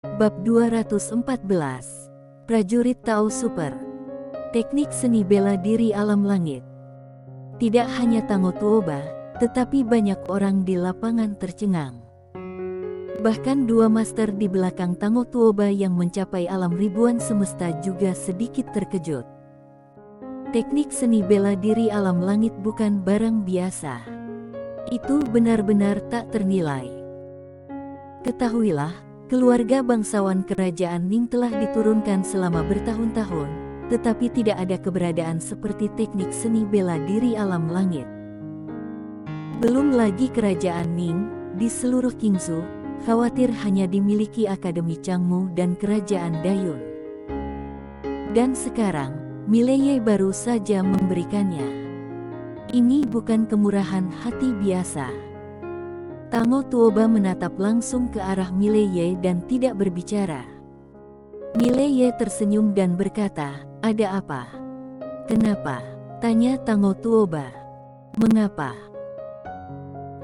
Bab 214. Prajurit Tao Super. Teknik seni bela diri alam langit. Tidak hanya Tango Tuoba, tetapi banyak orang di lapangan tercengang. Bahkan dua master di belakang Tango Tuoba yang mencapai alam ribuan semesta juga sedikit terkejut. Teknik seni bela diri alam langit bukan barang biasa. Itu benar-benar tak ternilai. Ketahuilah, keluarga bangsawan kerajaan Ning telah diturunkan selama bertahun-tahun, tetapi tidak ada keberadaan seperti teknik seni bela diri alam langit. Belum lagi kerajaan Ning, di seluruh Qingzhou, khawatir hanya dimiliki Akademi Changmu dan kerajaan Dayun. Dan sekarang, Mileye baru saja memberikannya. Ini bukan kemurahan hati biasa. Tango Tuoba menatap langsung ke arah Mileye dan tidak berbicara. Mileye tersenyum dan berkata, "Ada apa?" "Kenapa?" tanya Tango Tuoba. "Mengapa?"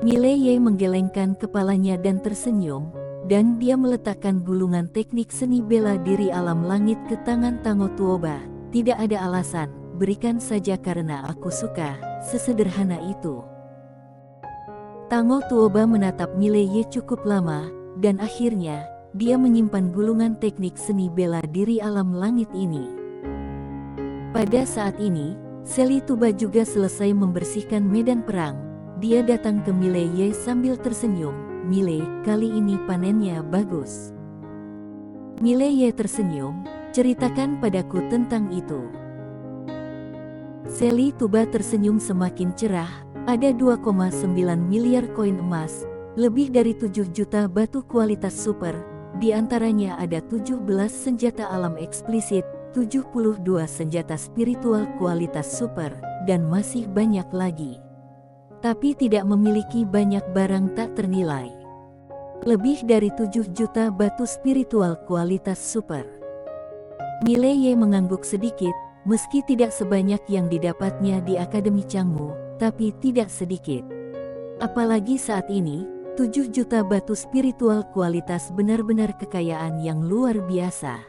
Mileye menggelengkan kepalanya dan tersenyum, dan dia meletakkan gulungan teknik seni bela diri alam langit ke tangan Tango Tuoba. "Tidak ada alasan, berikan saja karena aku suka, sesederhana itu." Tango Tuoba menatap Mileye cukup lama, dan akhirnya, dia menyimpan gulungan teknik seni bela diri alam langit ini. Pada saat ini, Seli Tuba juga selesai membersihkan medan perang. Dia datang ke Mileye sambil tersenyum. "Mile, kali ini panennya bagus." Mileye tersenyum, "Ceritakan padaku tentang itu." Seli Tuba tersenyum semakin cerah. "Ada 2,9 miliar koin emas, lebih dari 7 juta batu kualitas super, di antaranya ada 17 senjata alam eksplisit, 72 senjata spiritual kualitas super, dan masih banyak lagi. Tapi tidak memiliki banyak barang tak ternilai. Lebih dari 7 juta batu spiritual kualitas super." Mileye mengangguk sedikit, meski tidak sebanyak yang didapatnya di Akademi Changmu, tapi tidak sedikit. Apalagi saat ini, 7 juta batu spiritual kualitas benar-benar kekayaan yang luar biasa.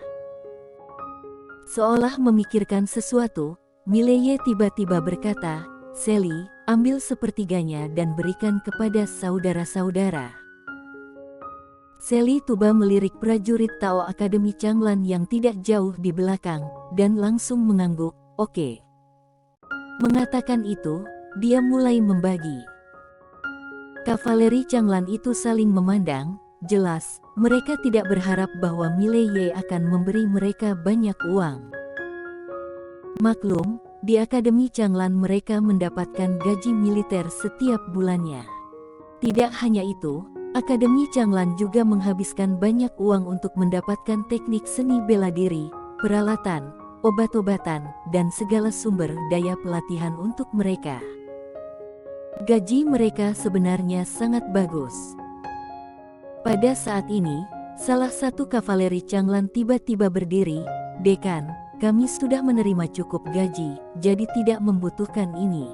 Seolah memikirkan sesuatu, Mileye tiba-tiba berkata, "Seli, ambil sepertiganya dan berikan kepada saudara-saudara." Seli Tuba melirik prajurit Tao Akademi Changlan yang tidak jauh di belakang, dan langsung mengangguk, "Oke." Mengatakan itu, dia mulai membagi. Kavaleri Changlan itu saling memandang. Jelas, mereka tidak berharap bahwa Mileye akan memberi mereka banyak uang. Maklum, di Akademi Changlan mereka mendapatkan gaji militer setiap bulannya. Tidak hanya itu, Akademi Changlan juga menghabiskan banyak uang untuk mendapatkan teknik seni bela diri, peralatan, obat-obatan, dan segala sumber daya pelatihan untuk mereka. Gaji mereka sebenarnya sangat bagus. Pada saat ini, salah satu kavaleri Changlan tiba-tiba berdiri, "Dekan, kami sudah menerima cukup gaji, jadi tidak membutuhkan ini."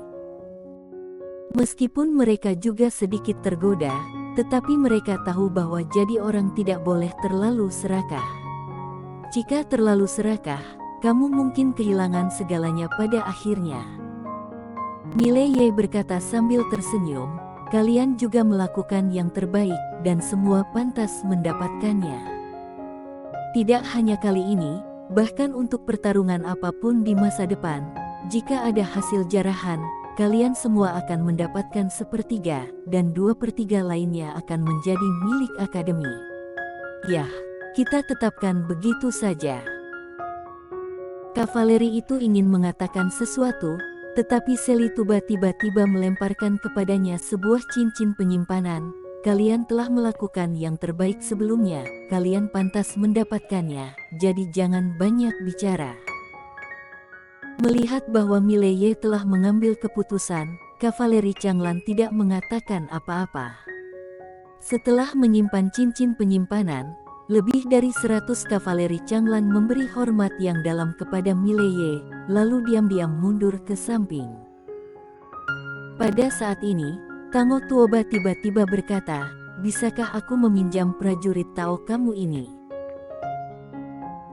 Meskipun mereka juga sedikit tergoda, tetapi mereka tahu bahwa jadi orang tidak boleh terlalu serakah. Jika terlalu serakah, kamu mungkin kehilangan segalanya pada akhirnya. Mileye berkata sambil tersenyum, "Kalian juga melakukan yang terbaik, dan semua pantas mendapatkannya. Tidak hanya kali ini, bahkan untuk pertarungan apapun di masa depan, jika ada hasil jarahan, kalian semua akan mendapatkan sepertiga, dan 2/3 lainnya akan menjadi milik Akademi." "Yah, kita tetapkan begitu saja." Kavaleri itu ingin mengatakan sesuatu, tetapi Seli Tuba tiba-tiba melemparkan kepadanya sebuah cincin penyimpanan. "Kalian telah melakukan yang terbaik sebelumnya, kalian pantas mendapatkannya, jadi jangan banyak bicara." Melihat bahwa Mileye telah mengambil keputusan, kavaleri Changlan tidak mengatakan apa-apa. Setelah menyimpan cincin penyimpanan, lebih dari 100 kavaleri Changlan memberi hormat yang dalam kepada Mileye, lalu diam-diam mundur ke samping. Pada saat ini, Tango Tuoba tiba-tiba berkata, "Bisakah aku meminjam prajurit Tao kamu ini?"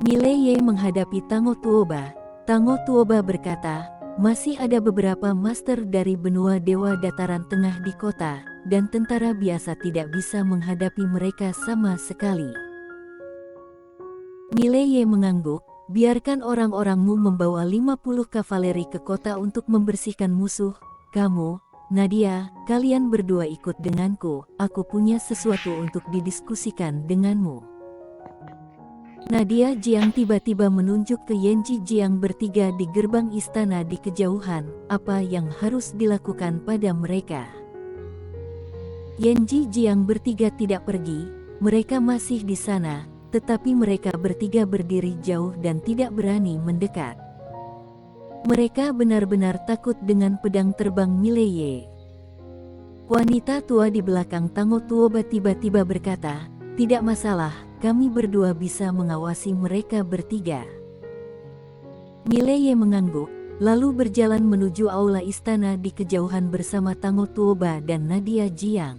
Mileye menghadapi Tango Tuoba. Tango Tuoba berkata, masih ada beberapa master dari benua Dewa Dataran Tengah di kota, dan tentara biasa tidak bisa menghadapi mereka sama sekali. Mileye mengangguk, biarkan orang-orangmu membawa 50 kavaleri ke kota untuk membersihkan musuh. Kamu, Nadia, kalian berdua ikut denganku, aku punya sesuatu untuk didiskusikan denganmu. Nadia Jiang tiba-tiba menunjuk ke Yenji Jiang bertiga di gerbang istana di kejauhan, apa yang harus dilakukan pada mereka. Yenji Jiang bertiga tidak pergi, mereka masih di sana, tetapi mereka bertiga berdiri jauh dan tidak berani mendekat. Mereka benar-benar takut dengan pedang terbang Mileye. Wanita tua di belakang Tango Tuoba tiba-tiba berkata, tidak masalah, kami berdua bisa mengawasi mereka bertiga. Mileye mengangguk, lalu berjalan menuju aula istana di kejauhan bersama Tango Tuoba dan Nadia Jiang.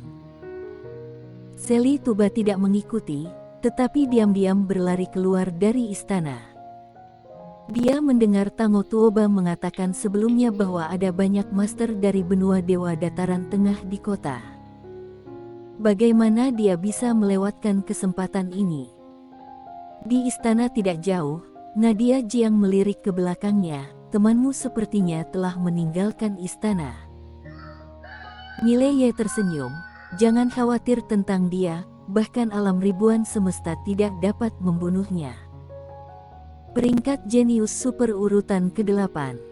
Seli Tuba tidak mengikuti, tetapi diam-diam berlari keluar dari istana. Dia mendengar Tango Tuoba mengatakan sebelumnya bahwa ada banyak master dari benua Dewa Dataran Tengah di kota. Bagaimana dia bisa melewatkan kesempatan ini? Di istana tidak jauh, Nadia Jiang melirik ke belakangnya, temanmu sepertinya telah meninggalkan istana. Mileye tersenyum, jangan khawatir tentang dia, bahkan alam ribuan semesta tidak dapat membunuhnya. Peringkat jenius super urutan ke-8.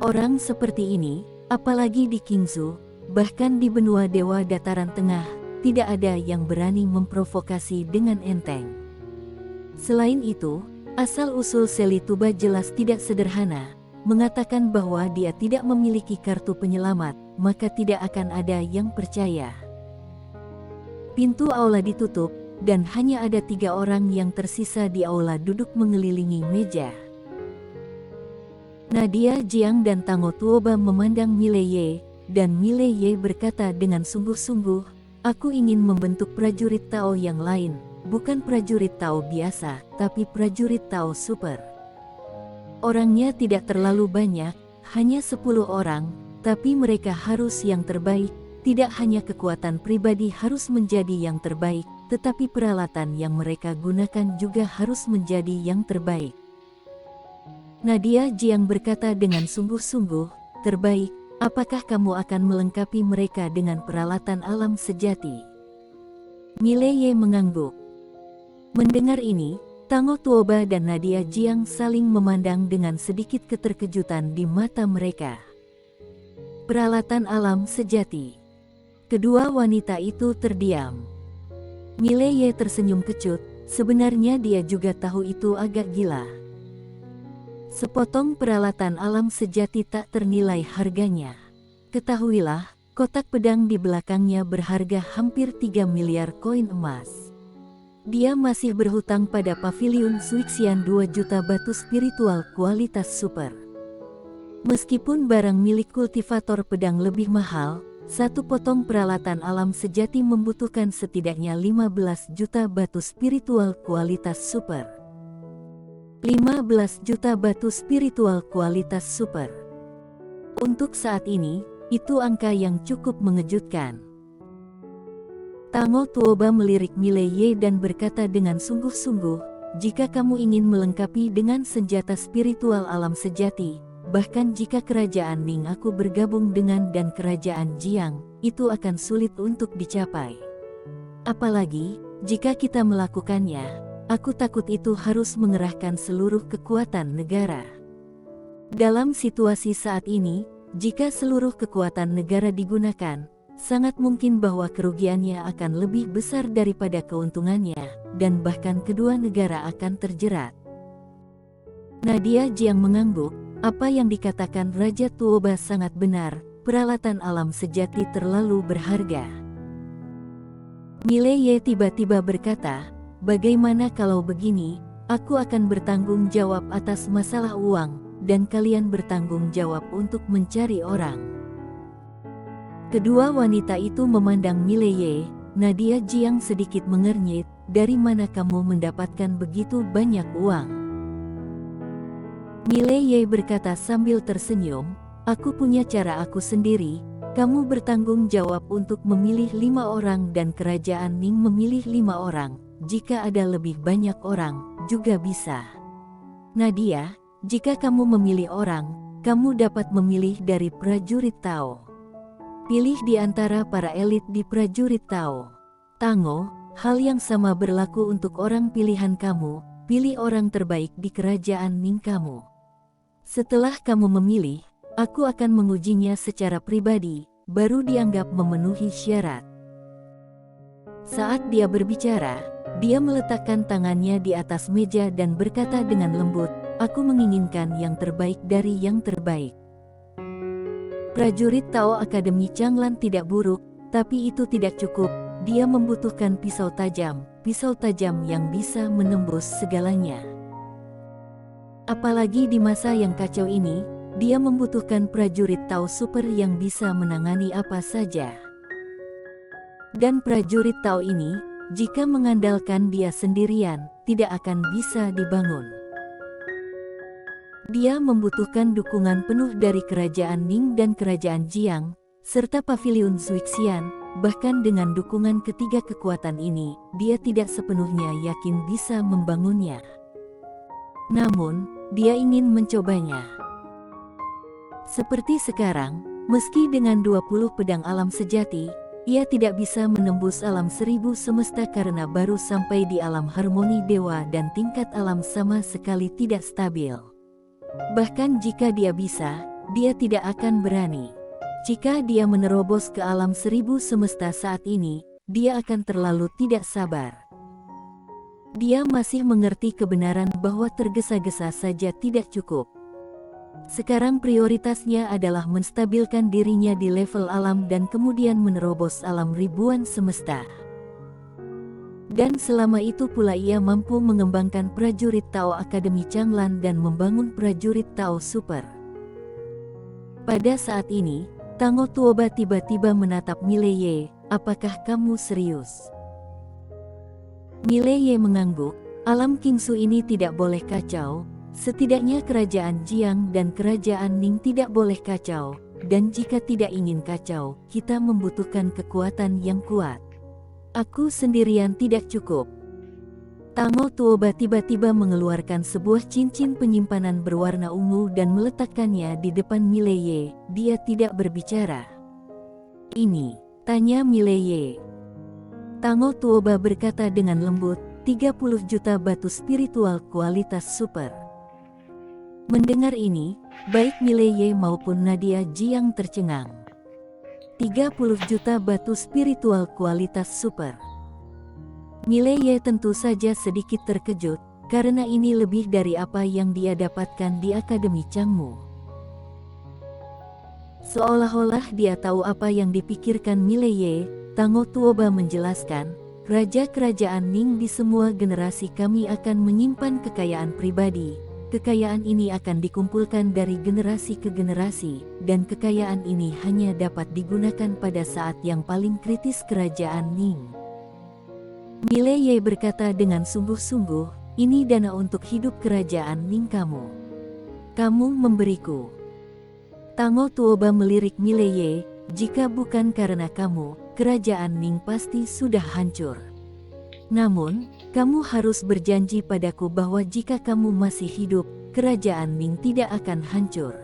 Orang seperti ini, apalagi di Qingzhou, bahkan di benua Dewa Dataran Tengah, tidak ada yang berani memprovokasi dengan enteng. Selain itu, asal-usul Seli Tuba jelas tidak sederhana, mengatakan bahwa dia tidak memiliki kartu penyelamat, maka tidak akan ada yang percaya. Pintu aula ditutup, dan hanya ada 3 orang yang tersisa di aula duduk mengelilingi meja. Nadia Jiang dan Tango Tuoba memandang Mileye, dan Mileye berkata dengan sungguh-sungguh, aku ingin membentuk prajurit Tao yang lain, bukan prajurit Tao biasa, tapi prajurit Tao super. Orangnya tidak terlalu banyak, hanya 10 orang, tapi mereka harus yang terbaik, tidak hanya kekuatan pribadi harus menjadi yang terbaik, tetapi peralatan yang mereka gunakan juga harus menjadi yang terbaik. Nadia Jiang berkata dengan sungguh-sungguh, terbaik, apakah kamu akan melengkapi mereka dengan peralatan alam sejati? Mileye mengangguk. Mendengar ini, Tango Tuoba dan Nadia Jiang saling memandang dengan sedikit keterkejutan di mata mereka. Peralatan alam sejati. Kedua wanita itu terdiam. Mileye tersenyum kecut, sebenarnya dia juga tahu itu agak gila. Sepotong peralatan alam sejati tak ternilai harganya. Ketahuilah, kotak pedang di belakangnya berharga hampir 3 miliar koin emas. Dia masih berhutang pada Pavilion Suixian 2 juta batu spiritual kualitas super. Meskipun barang milik kultivator pedang lebih mahal, satu potong peralatan alam sejati membutuhkan setidaknya 15 juta batu spiritual kualitas super. 15 juta batu spiritual kualitas super. Untuk saat ini, itu angka yang cukup mengejutkan. Tango Tuoba melirik Mileye dan berkata dengan sungguh-sungguh, jika kamu ingin melengkapi dengan senjata spiritual alam sejati, bahkan jika kerajaan Ning aku bergabung dengan dan kerajaan Jiang, itu akan sulit untuk dicapai. Apalagi, jika kita melakukannya, aku takut itu harus mengerahkan seluruh kekuatan negara. Dalam situasi saat ini, jika seluruh kekuatan negara digunakan, sangat mungkin bahwa kerugiannya akan lebih besar daripada keuntungannya, dan bahkan kedua negara akan terjerat. Nadia Jiang mengangguk. Apa yang dikatakan Raja Tuoba sangat benar, peralatan alam sejati terlalu berharga. Mileye tiba-tiba berkata, bagaimana kalau begini, aku akan bertanggung jawab atas masalah uang, dan kalian bertanggung jawab untuk mencari orang. Kedua wanita itu memandang Mileye, Nadia Jiang sedikit mengernyit, dari mana kamu mendapatkan begitu banyak uang? Mileye berkata sambil tersenyum, aku punya cara aku sendiri, kamu bertanggung jawab untuk memilih 5 orang dan kerajaan Ning memilih 5 orang, jika ada lebih banyak orang, juga bisa. Nadia, jika kamu memilih orang, kamu dapat memilih dari prajurit Tao. Pilih di antara para elit di prajurit Tao. Tango, hal yang sama berlaku untuk orang pilihan kamu, pilih orang terbaik di kerajaan Ning kamu. Setelah kamu memilih, aku akan mengujinya secara pribadi, baru dianggap memenuhi syarat. Saat dia berbicara, dia meletakkan tangannya di atas meja dan berkata dengan lembut, aku menginginkan yang terbaik dari yang terbaik. Prajurit Tao Akademi Changlan tidak buruk, tapi itu tidak cukup, dia membutuhkan pisau tajam yang bisa menembus segalanya. Apalagi di masa yang kacau ini, dia membutuhkan prajurit Tao super yang bisa menangani apa saja. Dan prajurit Tao ini, jika mengandalkan dia sendirian, tidak akan bisa dibangun. Dia membutuhkan dukungan penuh dari kerajaan Ning dan kerajaan Jiang, serta paviliun Zuixian. Bahkan dengan dukungan ketiga kekuatan ini, dia tidak sepenuhnya yakin bisa membangunnya. Namun, dia ingin mencobanya. Seperti sekarang, meski dengan 20 pedang alam sejati, ia tidak bisa menembus alam 1000 semesta karena baru sampai di alam harmoni dewa dan tingkat alam sama sekali tidak stabil. Bahkan jika dia bisa, dia tidak akan berani. Jika dia menerobos ke alam 1000 semesta saat ini, dia akan terlalu tidak sabar. Dia masih mengerti kebenaran bahwa tergesa-gesa saja tidak cukup. Sekarang prioritasnya adalah menstabilkan dirinya di level alam dan kemudian menerobos alam ribuan semesta. Dan selama itu pula ia mampu mengembangkan prajurit Tao Akademi Changlan dan membangun prajurit Tao Super. Pada saat ini, Tango Tuoba tiba-tiba menatap Mileye, apakah kamu serius? Mileye mengangguk, alam Kingsu ini tidak boleh kacau, setidaknya kerajaan Jiang dan kerajaan Ning tidak boleh kacau, dan jika tidak ingin kacau, kita membutuhkan kekuatan yang kuat. Aku sendirian tidak cukup. Tango Tuoba tiba-tiba mengeluarkan sebuah cincin penyimpanan berwarna ungu dan meletakkannya di depan Mileye. Dia tidak berbicara. Ini, tanya Mileye. Tango Tuoba berkata dengan lembut, 30 juta batu spiritual kualitas super. Mendengar ini, baik Mileye maupun Nadia Jiang tercengang. 30 juta batu spiritual kualitas super. Mileye tentu saja sedikit terkejut, karena ini lebih dari apa yang dia dapatkan di Akademi Changmu. Seolah-olah dia tahu apa yang dipikirkan Mileye, Tango Tuoba menjelaskan, Raja Kerajaan Ning di semua generasi kami akan menyimpan kekayaan pribadi. Kekayaan ini akan dikumpulkan dari generasi ke generasi, dan kekayaan ini hanya dapat digunakan pada saat yang paling kritis kerajaan Ning. Mileye berkata dengan sungguh-sungguh, ini dana untuk hidup kerajaan Ning kamu. Kamu memberiku. Tango Tuoba melirik Mileye, jika bukan karena kamu, kerajaan Ning pasti sudah hancur. Namun, kamu harus berjanji padaku bahwa jika kamu masih hidup, kerajaan Ning tidak akan hancur.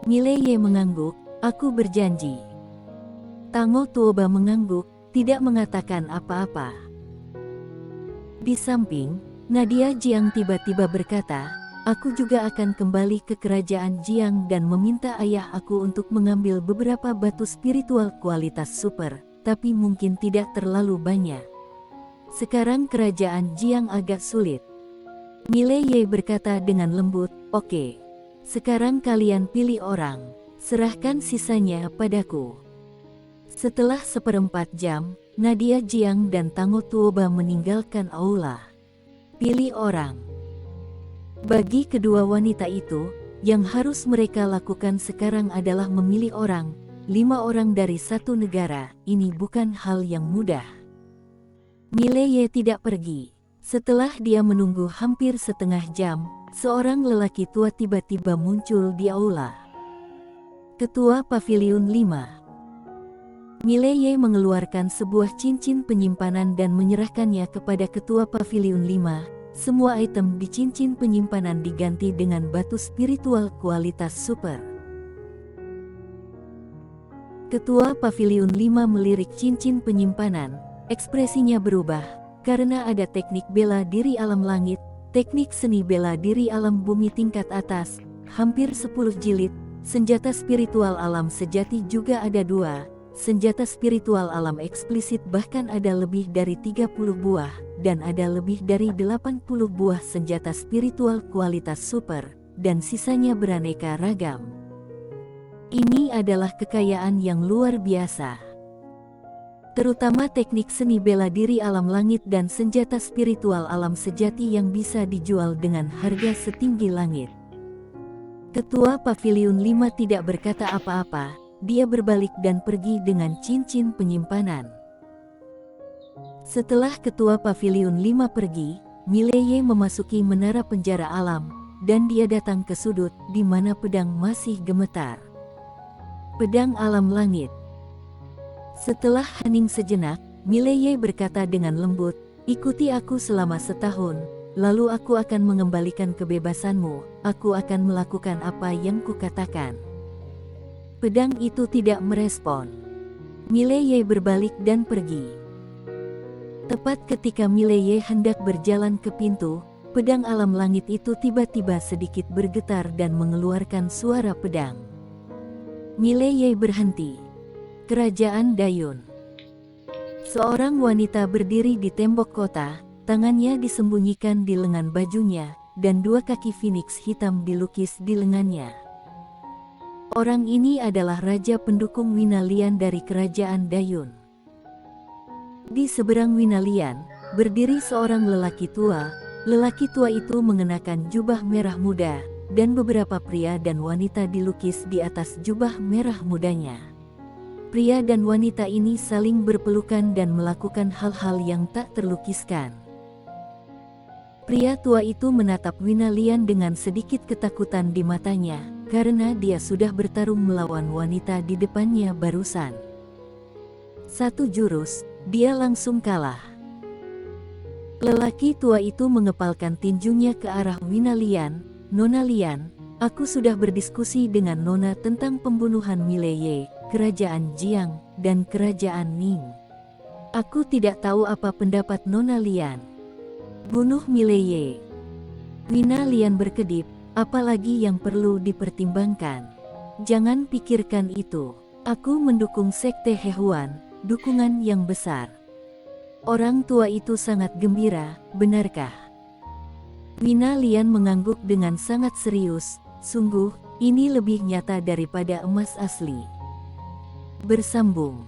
Mileye mengangguk, aku berjanji. Tango Tuoba mengangguk, tidak mengatakan apa-apa. Di samping, Nadia Jiang tiba-tiba berkata, aku juga akan kembali ke kerajaan Jiang dan meminta ayah aku untuk mengambil beberapa batu spiritual kualitas super, tapi mungkin tidak terlalu banyak. Sekarang kerajaan Jiang agak sulit. Mileye berkata dengan lembut, oke. Sekarang kalian pilih orang, serahkan sisanya padaku. Setelah 1/4 jam, Nadia Jiang dan Tango Tuoba meninggalkan aula. Pilih orang. Bagi kedua wanita itu, yang harus mereka lakukan sekarang adalah memilih orang, 5 orang dari satu negara. Ini bukan hal yang mudah. Mileye tidak pergi. Setelah dia menunggu hampir setengah jam, seorang lelaki tua tiba-tiba muncul di aula. Ketua Paviliun 5. Mileye mengeluarkan sebuah cincin penyimpanan dan menyerahkannya kepada Ketua Paviliun 5. Semua item di cincin penyimpanan diganti dengan batu spiritual kualitas super. Ketua Paviliun 5 melirik cincin penyimpanan. Ekspresinya berubah, karena ada teknik bela diri alam langit, teknik seni bela diri alam bumi tingkat atas, hampir 10 jilid, senjata spiritual alam sejati juga ada 2, senjata spiritual alam eksplisit bahkan ada lebih dari 30 buah, dan ada lebih dari 80 buah senjata spiritual kualitas super, dan sisanya beraneka ragam. Ini adalah kekayaan yang luar biasa. Terutama teknik seni bela diri alam langit dan senjata spiritual alam sejati yang bisa dijual dengan harga setinggi langit. Ketua Paviliun 5 tidak berkata apa-apa, dia berbalik dan pergi dengan cincin penyimpanan. Setelah Ketua Paviliun 5 pergi, Mileye memasuki menara penjara alam, dan dia datang ke sudut di mana pedang masih gemetar. Pedang alam langit. Setelah hening sejenak, Mileye berkata dengan lembut, "Ikuti aku selama setahun, lalu aku akan mengembalikan kebebasanmu, aku akan melakukan apa yang kukatakan." Pedang itu tidak merespon. Mileye berbalik dan pergi. Tepat ketika Mileye hendak berjalan ke pintu, pedang alam langit itu tiba-tiba sedikit bergetar dan mengeluarkan suara pedang. Mileye berhenti. Kerajaan Dayun. Seorang wanita berdiri di tembok kota, tangannya disembunyikan di lengan bajunya, dan 2 kaki phoenix hitam dilukis di lengannya. Orang ini adalah raja pendukung Winalian dari kerajaan Dayun. Di seberang Winalian, berdiri seorang lelaki tua. Lelaki tua itu mengenakan jubah merah muda, dan beberapa pria dan wanita dilukis di atas jubah merah mudanya. Pria dan wanita ini saling berpelukan dan melakukan hal-hal yang tak terlukiskan. Pria tua itu menatap Winalian dengan sedikit ketakutan di matanya, karena dia sudah bertarung melawan wanita di depannya barusan. 1 jurus, dia langsung kalah. Lelaki tua itu mengepalkan tinjunya ke arah Winalian. "Nona Lian, aku sudah berdiskusi dengan Nona tentang pembunuhan Mileye, kerajaan Jiang, dan kerajaan Ning. Aku tidak tahu apa pendapat Nona Lian. Bunuh Mileye." Winalian berkedip, "Apalagi yang perlu dipertimbangkan? Jangan pikirkan itu. Aku mendukung Sekte Hehuan, dukungan yang besar." Orang tua itu sangat gembira, benarkah? Winalian mengangguk dengan sangat serius, "Sungguh, ini lebih nyata daripada emas asli." Bersambung.